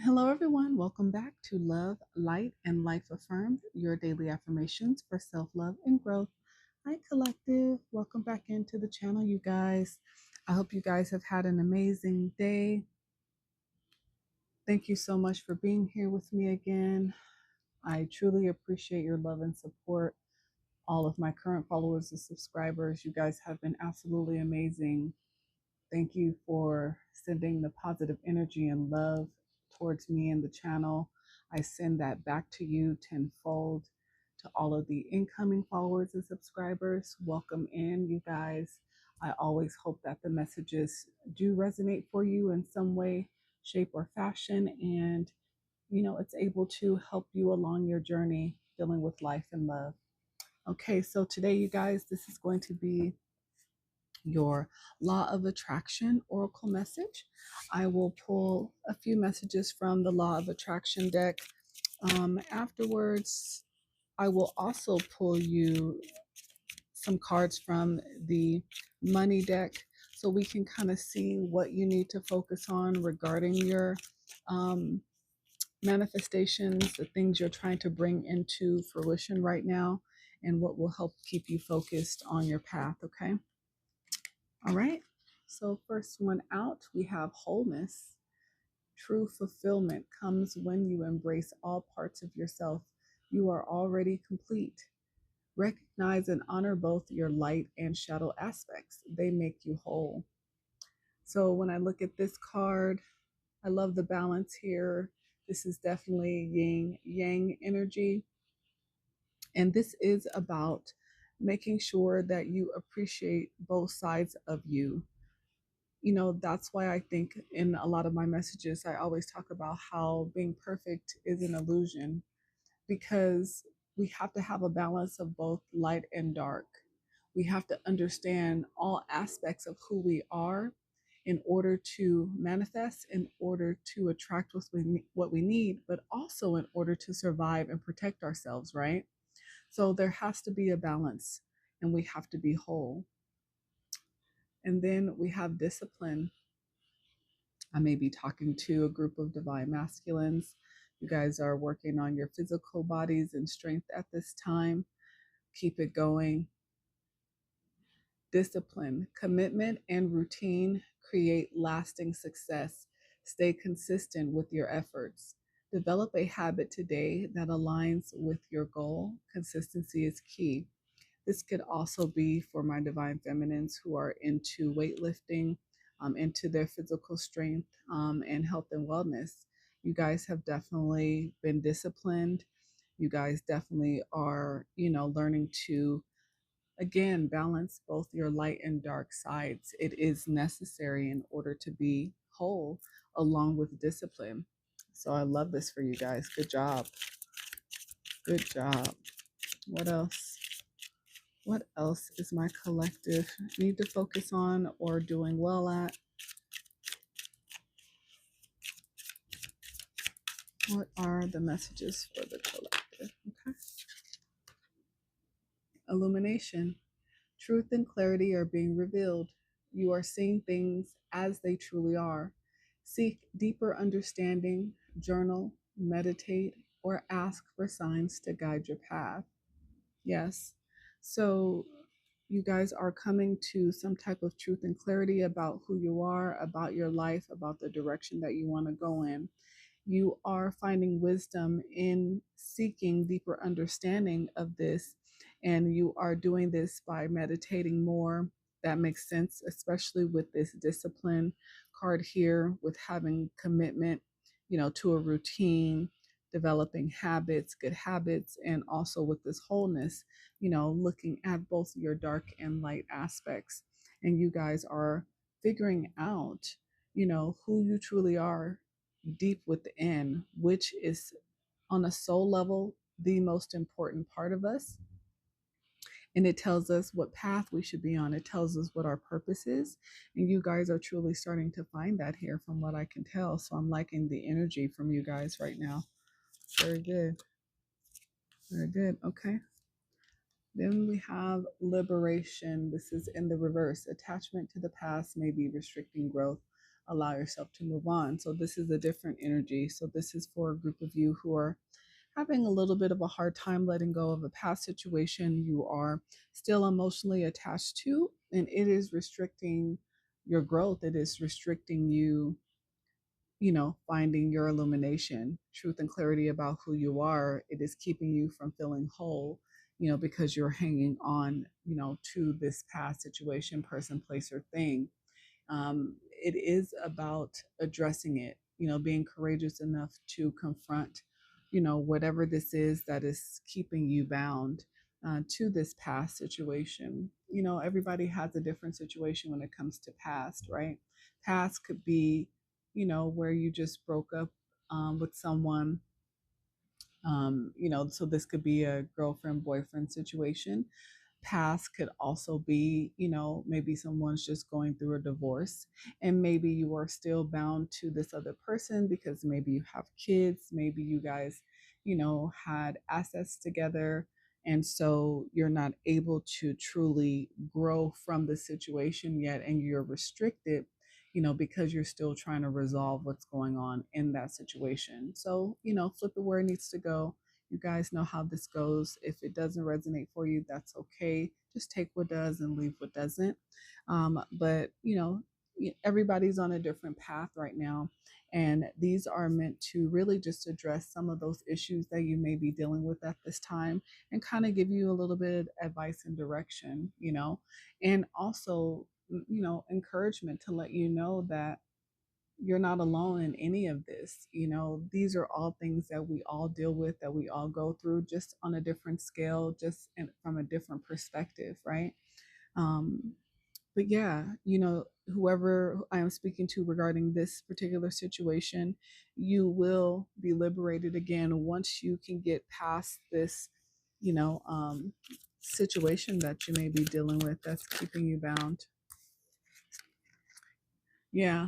Hello, everyone. Welcome back to Love, Light, and Life Affirmed, your daily affirmations for self love and growth. Hi, Collective. Welcome back into the channel, you guys. I hope you guys have had an amazing day. Thank you so much for being here with me again. I truly appreciate your love and support. All of my current followers and subscribers, you guys have been absolutely amazing. Thank you for sending the positive energy and love towards me and the channel. I send that back to you tenfold. To all of the incoming followers and subscribers, welcome in, you guys. I always hope that the messages do resonate for you in some way, shape, or fashion, and it's able to help you along your journey dealing with life and love. Okay, so today, you guys, this is going to be your law of attraction oracle message. I will pull a few messages from the law of attraction deck. Afterwards, I will also pull you some cards from the money deck so we can kind of see what you need to focus on regarding your manifestations, the things you're trying to bring into fruition right now, and what will help keep you focused on your path. Okay. All right. So, first one out, we have wholeness. True fulfillment comes when you embrace all parts of yourself. You are already complete. Recognize and honor both your light and shadow aspects, they make you whole. So, when I look at this card, I love the balance here. This is definitely yin yang energy. And this is about making sure that you appreciate both sides of you. That's why I think in a lot of my messages, I always talk about how being perfect is an illusion, because we have to have a balance of both light and dark. We have to understand all aspects of who we are in order to manifest, in order to attract what we need, but also in order to survive and protect ourselves, right? So there has to be a balance and we have to be whole. And then we have discipline. I may be talking to a group of divine masculines. You guys are working on your physical bodies and strength at this time. Keep it going. Discipline, commitment, and routine create lasting success. Stay consistent with your efforts. Develop a habit today that aligns with your goal. Consistency is key. This could also be for my divine feminines who are into weightlifting, into their physical strength, and health and wellness. You guys have definitely been disciplined. You guys definitely are, learning to, again, balance both your light and dark sides. It is necessary in order to be whole, along with discipline. So I love this for you guys. Good job. Good job. What else? What else is my collective need to focus on or doing well at? What are the messages for the collective? Okay. Illumination. Truth and clarity are being revealed. You are seeing things as they truly are. Seek deeper understanding, journal, meditate, or ask for signs to guide your path. Yes. So you guys are coming to some type of truth and clarity about who you are, about your life, about the direction that you want to go in. You are finding wisdom in seeking deeper understanding of this, and you are doing this by meditating more. That makes sense, especially with this discipline card here, with having commitment, to a routine, developing habits, good habits, and also with this wholeness, looking at both your dark and light aspects. And you guys are figuring out, who you truly are deep within, which is on a soul level the most important part of us. And it tells us what path we should be on. It tells us what our purpose is. And you guys are truly starting to find that here from what I can tell. So I'm liking the energy from you guys right now. Very good. Very good. Okay. Then we have liberation. This is in the reverse. Attachment to the past may be restricting growth. allow yourself to move on. So this is a different energy. So this is for a group of you who are having a little bit of a hard time letting go of a past situation you are still emotionally attached to, and it is restricting your growth. It is restricting you, finding your illumination, truth, and clarity about who you are. It is keeping you from feeling whole, because you're hanging on, to this past situation, person, place, or thing. It is about addressing it, being courageous enough to confront, whatever this is that is keeping you bound to this past situation. Everybody has a different situation when it comes to past, right? Past could be, where you just broke up with someone. So this could be a girlfriend boyfriend situation. Past could also be, maybe someone's just going through a divorce, and maybe you are still bound to this other person because maybe you have kids, maybe you guys, had assets together. And so you're not able to truly grow from the situation yet, and you're restricted, because you're still trying to resolve what's going on in that situation. So, flip it where it needs to go. You guys know how this goes. If it doesn't resonate for you, that's okay. Just take what does and leave what doesn't. But, everybody's on a different path right now. And these are meant to really just address some of those issues that you may be dealing with at this time, and kind of give you a little bit of advice and direction, and also, encouragement to let you know that you're not alone in any of this. These are all things that we all deal with, that we all go through, just on a different scale, just from a different perspective, right? Um, but yeah, whoever I am speaking to regarding this particular situation, you will be liberated again once you can get past this, you know, um, situation that you may be dealing with that's keeping you bound. Yeah.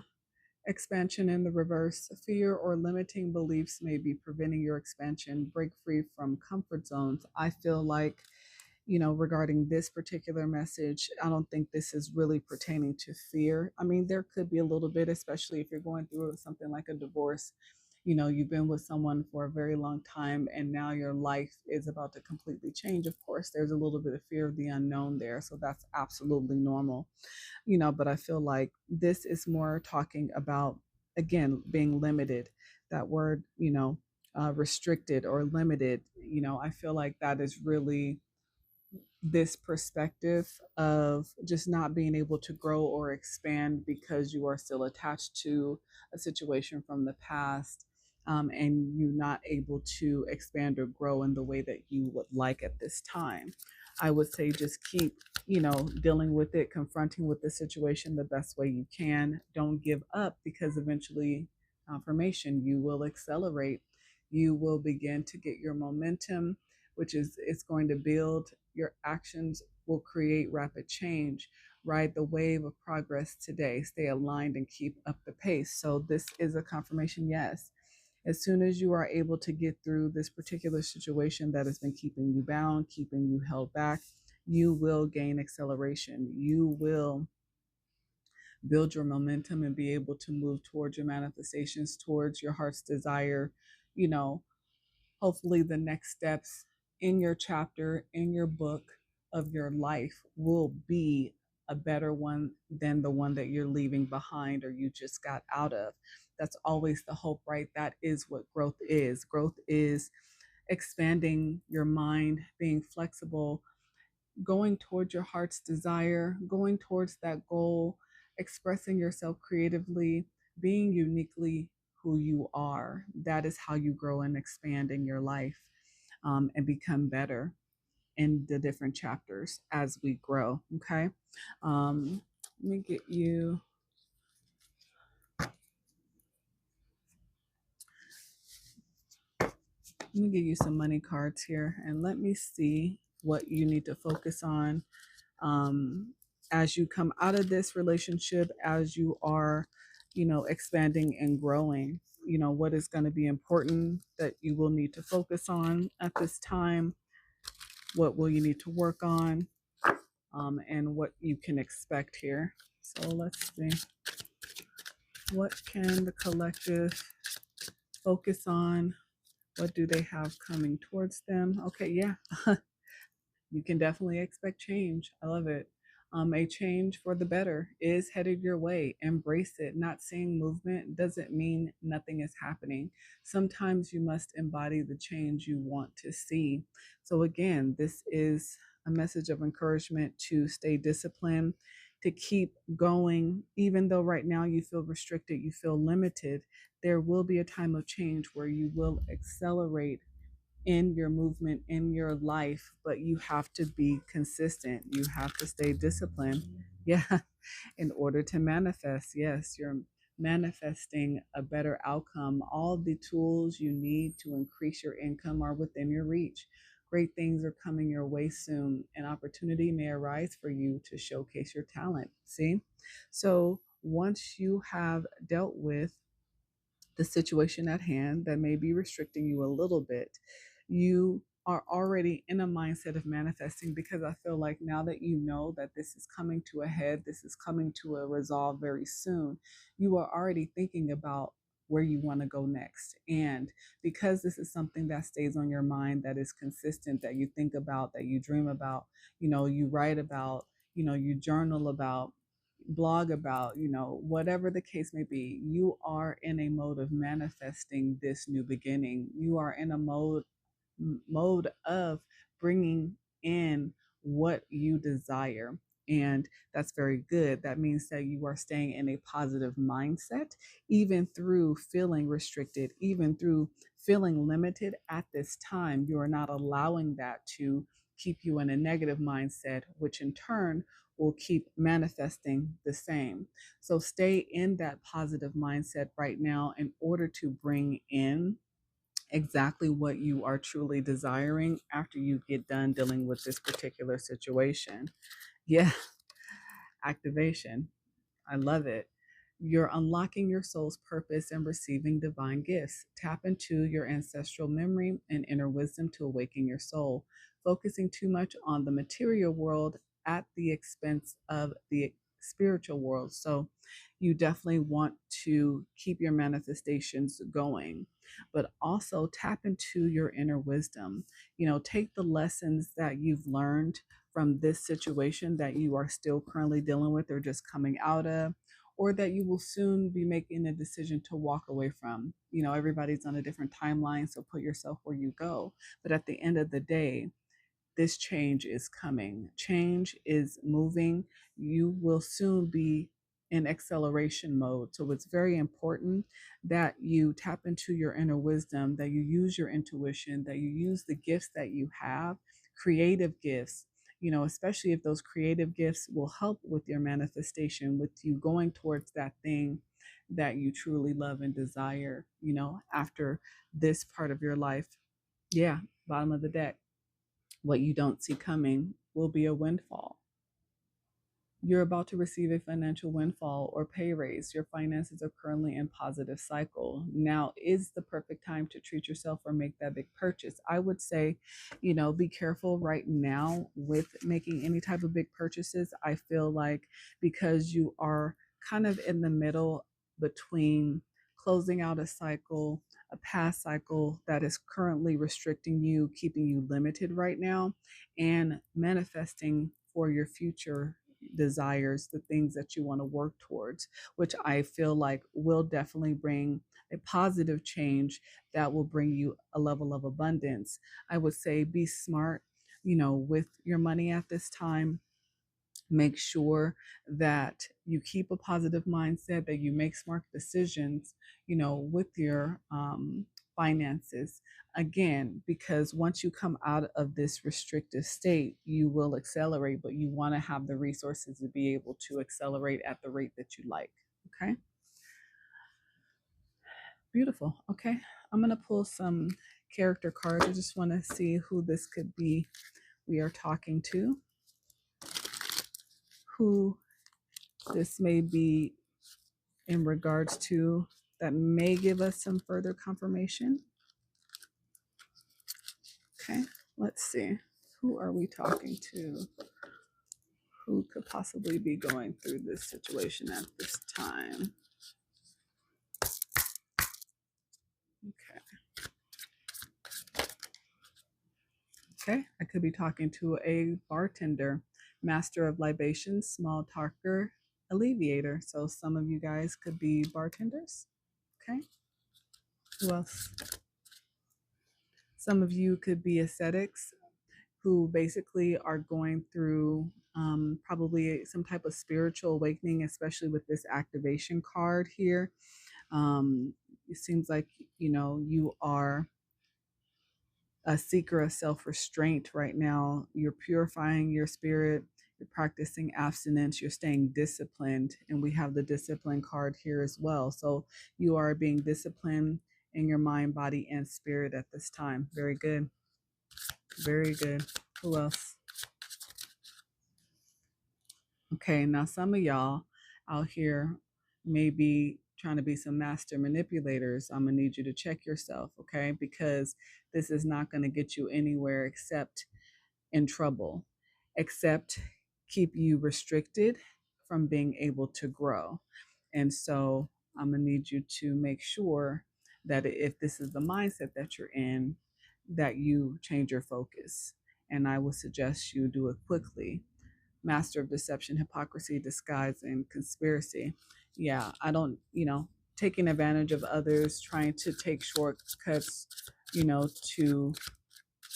Expansion in the reverse. Fear or limiting beliefs may be preventing your expansion. Break free from comfort zones. I feel like, regarding this particular message, I don't think this is really pertaining to fear. I mean, there could be a little bit, especially if you're going through something like a divorce. You've been with someone for a very long time, and now your life is about to completely change. Of course, there's a little bit of fear of the unknown there. So that's absolutely normal, but I feel like this is more talking about, again, being limited. That word, restricted or limited, I feel like that is really this perspective of just not being able to grow or expand because you are still attached to a situation from the past, and you not able to expand or grow in the way that you would like at this time. I would say just keep, dealing with it, confronting with the situation the best way you can. Don't give up, because eventually, confirmation, you will accelerate. You will begin to get your momentum, which is it's going to build. Your actions will create rapid change. Ride the wave of progress today. Stay aligned and keep up the pace. So this is a confirmation. Yes, as soon as you are able to get through this particular situation that has been keeping you bound, keeping you held back, you will gain acceleration. You will build your momentum and be able to move towards your manifestations, towards your heart's desire. you know Hopefully the next steps in your chapter, in your book of your life, will be a better one than the one that you're leaving behind or you just got out of. That's always the hope, right? That is what growth is. Growth is expanding your mind, being flexible, going towards your heart's desire, going towards that goal, expressing yourself creatively, being uniquely who you are. That is how you grow and expand in your life, and become better in the different chapters as we grow. Okay. Um, let me get you. Let me give you some money cards here, and let me see what you need to focus on, um, as you come out of this relationship, as you are, expanding and growing. What is going to be important that you will need to focus on at this time? What will you need to work on? And what you can expect here. So let's see. What can the collective focus on? What do they have coming towards them? Okay, yeah, you can definitely expect change. I love it. A change for the better is headed your way. Embrace it. Not seeing movement doesn't mean nothing is happening. Sometimes you must embody the change you want to see. So, again, this is a message of encouragement to stay disciplined, to keep going, even though right now you feel restricted, you feel limited. There will be a time of change where you will accelerate in your movement, in your life, but you have to be consistent. You have to stay disciplined. Yeah, in order to manifest. Yes, you're manifesting a better outcome. All the tools you need to increase your income are within your reach. Great things are coming your way soon. An opportunity may arise for you to showcase your talent. See? So once you have dealt with the situation at hand that may be restricting you a little bit, you are already in a mindset of manifesting, because I feel like now that you know that this is coming to a head, this is coming to a resolve very soon, you are already thinking about where you want to go next. And because this is something that stays on your mind, that is consistent, that you think about, that you dream about, you write about, you journal about, blog about, whatever the case may be, you are in a mode of manifesting this new beginning. You are in a mode of bringing in what you desire. And that's very good. That means that you are staying in a positive mindset, even through feeling restricted, even through feeling limited at this time. You are not allowing that to keep you in a negative mindset, which in turn will keep manifesting the same. So stay in that positive mindset right now in order to bring in exactly what you are truly desiring after you get done dealing with this particular situation. Yeah, activation. I love it. You're unlocking your soul's purpose and receiving divine gifts. Tap into your ancestral memory and inner wisdom to awaken your soul. Focusing too much on the material world at the expense of the spiritual world. So, you definitely want to keep your manifestations going, but also tap into your inner wisdom. Take the lessons that you've learned from this situation that you are still currently dealing with or just coming out of, or that you will soon be making a decision to walk away from. Everybody's on a different timeline, so put yourself where you go. But at the end of the day, this change is coming. Change is moving. You will soon be in acceleration mode. So it's very important that you tap into your inner wisdom, that you use your intuition, that you use the gifts that you have, creative gifts, especially if those creative gifts will help with your manifestation, with you going towards that thing that you truly love and desire, after this part of your life. Yeah, bottom of the deck. What you don't see coming will be a windfall. You're about to receive a financial windfall or pay raise. Your finances are currently in positive cycle. Now is the perfect time to treat yourself or make that big purchase. I would say, be careful right now with making any type of big purchases. I feel like because you are kind of in the middle between closing out a cycle, a past cycle that is currently restricting you, keeping you limited right now, and manifesting for your future desires, the things that you want to work towards, which I feel like will definitely bring a positive change that will bring you a level of abundance. I would say be smart, with your money at this time. Make sure that you keep a positive mindset, that you make smart decisions, with your finances. Again, because once you come out of this restrictive state, you will accelerate, but you want to have the resources to be able to accelerate at the rate that you like. Okay. Beautiful. Okay. I'm going to pull some character cards. I just want to see who this could be we are talking to, who this may be in regards to, that may give us some further confirmation. Okay, let's see. Who are we talking to? Who could possibly be going through this situation at this time? Okay, I could be talking to a bartender, master of libations, small talker, alleviator. So some of you guys could be bartenders. Okay, who else? Some of you could be ascetics who basically are going through probably some type of spiritual awakening, especially with this activation card here. It seems like, you are a seeker of self restraint right now. You're purifying your spirit, you're practicing abstinence, you're staying disciplined. And we have the discipline card here as well. So you are being disciplined in your mind, body, and spirit at this time. Very good. Very good. Who else? Okay, now some of y'all out here may be trying to be some master manipulators. I'm gonna need you to check yourself, okay? Because this is not gonna get you anywhere except in trouble, except keep you restricted from being able to grow. And so I'm gonna need you to make sure that if this is the mindset that you're in, that you change your focus. And I would suggest you do it quickly. Master of deception, hypocrisy, disguise, and conspiracy. Yeah, I don't, taking advantage of others, trying to take shortcuts, to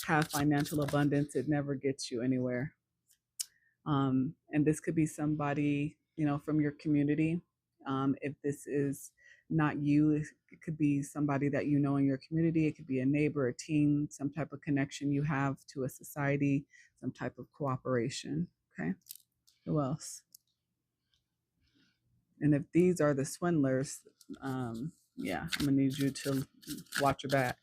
have financial abundance, it never gets you anywhere. And this could be somebody, from your community. If this is not you, it could be somebody that you know in your community. It could be a neighbor, a team, some type of connection you have to a society, some type of cooperation. Okay. Who else? And if these are the swindlers, yeah, I'm gonna need you to watch your back.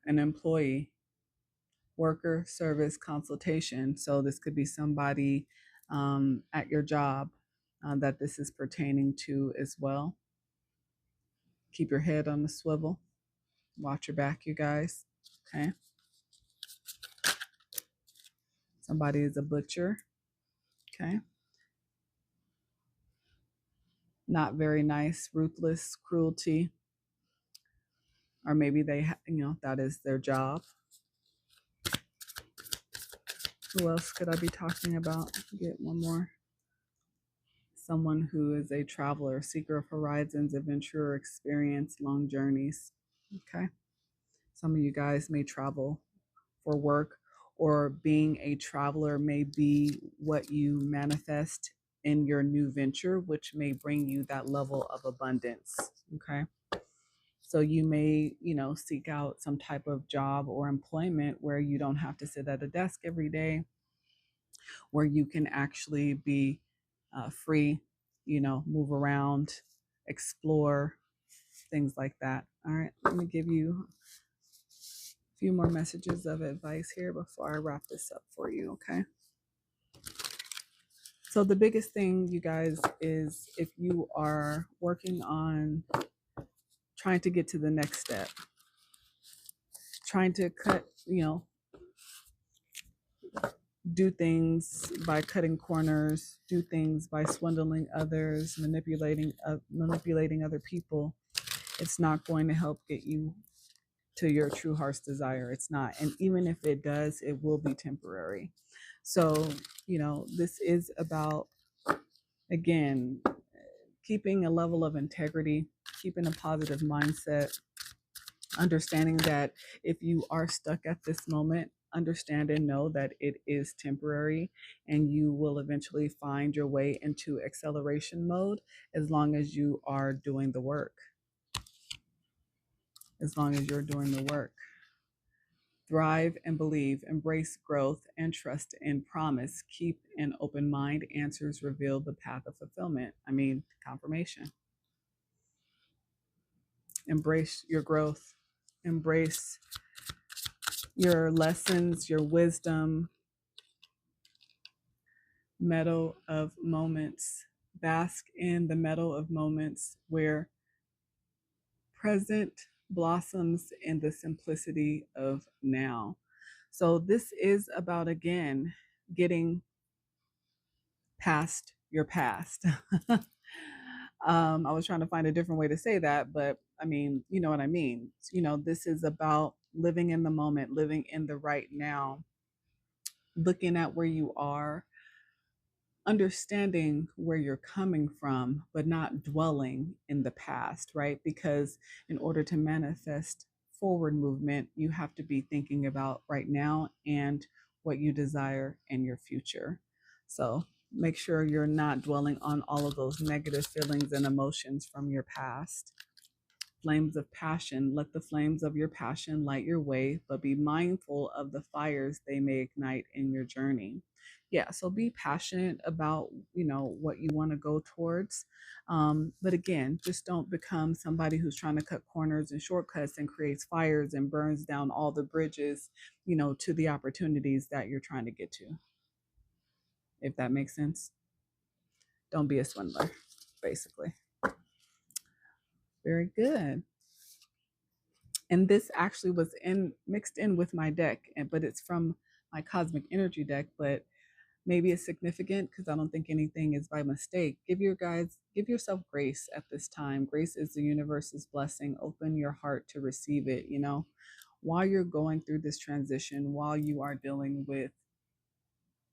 An employee, worker, service, consultation. So this could be somebody at your job that this is pertaining to as well. Keep your head on the swivel. Watch your back, you guys. Okay. Somebody is a butcher. Okay. Not very nice, ruthless, cruelty. Or maybe they, that is their job. Who else could I be talking about? Get one more. Someone who is a traveler, seeker of horizons, adventurer, experience, long journeys. Okay. Some of you guys may travel for work, or being a traveler may be what you manifest in your new venture, which may bring you that level of abundance. Okay. So you may, seek out some type of job or employment where you don't have to sit at a desk every day, where you can actually be free, move around, explore, things like that. All right, let me give you a few more messages of advice here before I wrap this up for you, okay? So the biggest thing, you guys, is if you are working on trying to get to the next step, trying to cut, do things by cutting corners, do things by swindling others, manipulating other people, it's not going to help get you to your true heart's desire. It's not. And even if it does, it will be temporary. So, this is about, again, keeping a level of integrity, keeping a positive mindset, understanding that if you are stuck at this moment, understand and know that it is temporary, and you will eventually find your way into acceleration mode as long as you are doing the work. As long as you're doing the work. Thrive and believe, embrace growth and trust and promise. Keep an open mind. Answers reveal the path of fulfillment. Confirmation. Embrace your growth. Embrace your lessons, your wisdom. Meadow of moments. Bask in the meadow of moments where present blossoms in the simplicity of now. So this is about, again, getting past your past. I was trying to find a different way to say that, but I mean, you know what I mean. This is about living in the moment, living in the right now, looking at where you are, understanding where you're coming from, but not dwelling in the past, right? Because in order to manifest forward movement, you have to be thinking about right now and what you desire in your future. So make sure you're not dwelling on all of those negative feelings and emotions from your past. Flames of passion. Let the flames of your passion light your way, but be mindful of the fires they may ignite in your journey. Yeah, so be passionate about, what you want to go towards. But again, just don't become somebody who's trying to cut corners and shortcuts and creates fires and burns down all the bridges, to the opportunities that you're trying to get to, if that makes sense. Don't be a swindler, basically. Very good. And this actually was in mixed in with my deck, but it's from my cosmic energy deck. But maybe it's significant because I don't think anything is by mistake. Give yourself grace at this time. Grace is the universe's blessing. Open your heart to receive it. While you're going through this transition, while you are dealing with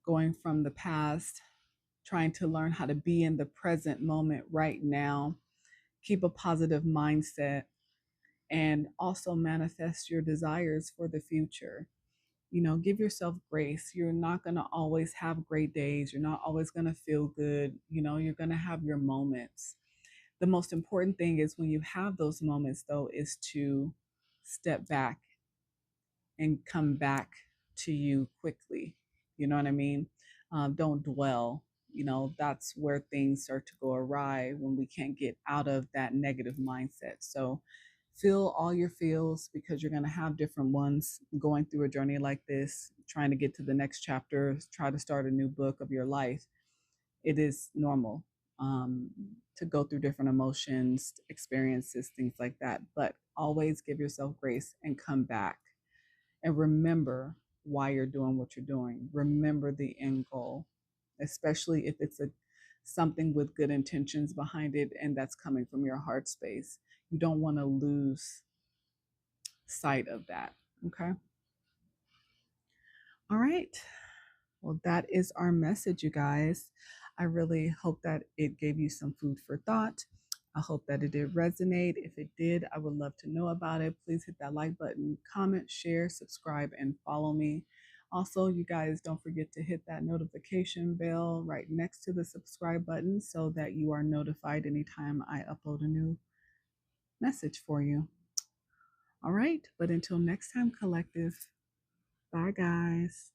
going from the past, trying to learn how to be in the present moment right now, keep a positive mindset, and also manifest your desires for the future. Give yourself grace. You're not going to always have great days. You're not always going to feel good. You're going to have your moments. The most important thing is when you have those moments, though, is to step back and come back to you quickly. You know what I mean? Don't dwell. That's where things start to go awry when we can't get out of that negative mindset. So feel all your feels because you're going to have different ones going through a journey like this, trying to get to the next chapter, try to start a new book of your life. It is normal to go through different emotions, experiences, things like that. But always give yourself grace and come back and remember why you're doing what you're doing. Remember the end goal, especially if it's something with good intentions behind it and that's coming from your heart space. You don't want to lose sight of that. Okay. All right. Well, that is our message, you guys. I really hope that it gave you some food for thought. I hope that it did resonate. If it did, I would love to know about it. Please hit that like button, comment, share, subscribe, and follow me. Also, you guys don't forget to hit that notification bell right next to the subscribe button so that you are notified anytime I upload a new message for you. All right, but until next time, collective, bye guys.